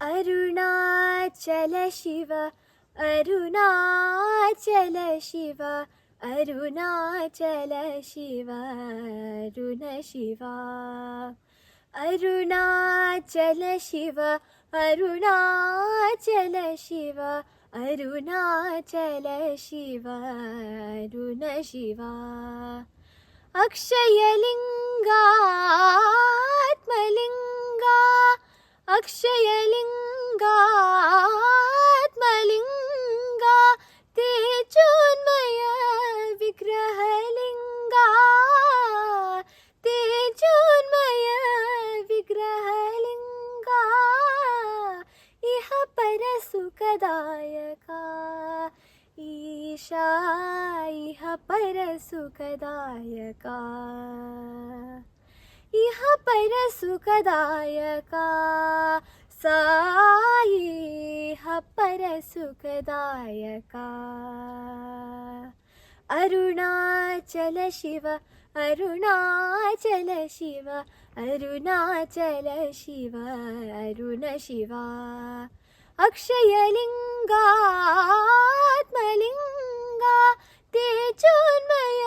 अरुणाचल शिव अरुणाचल शिव अरुणाचल शिव अरुण शिवा अरुणाचल शिव अरुणाचल शिव अरुणाचल शिव अरुण शिवा अक्षयलिङ्गात्मलिङ्गा अक्षयलिङ्गात्मलिङ्गा तेजोन्मय विग्रहलिङ्गा तेजोन्मय विग्रहलिङ्गा इह परसुखदायका ईशा इह परसुखदायका इह परसुखदायका साई इह परसुखदायका अरुणाचल शिव अरुणाचल शिव अरुणाचल शिव अरुण शिवा अक्षयलिङ्गात्मलिङ्गा तेजोन्मय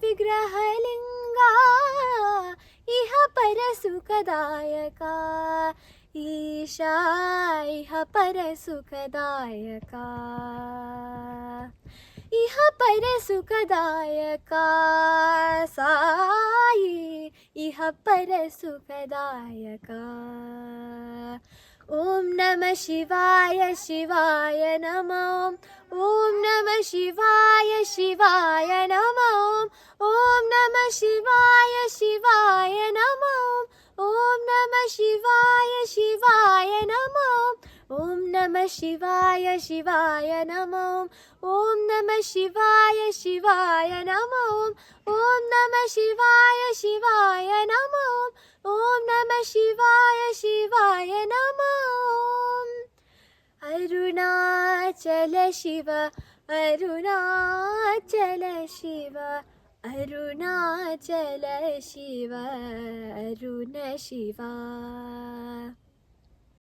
विग्रहलिङ्गा इह परसुखदायका ईशा इह परसुखदायका इह परसुखदायका साई इह परसुखदायका ॐ नमः शिवाय शिवाय नमो ॐ नमः शिवाय शिवाय नमो ॐ नमः शिवाय शिवाय नमो ॐ नमः शिवाय शिवाय नमो ॐ नमः शिवाय शिवाय नमो ॐ नमः शिवाय शिवाय नमो ॐ नमः शिवाय शिवाय नमो ॐ नमः शिवाय शिवाय नमो अरुणाचल शिव अरुणाचल शिव अरुणाचल शिव अरुण शिवा।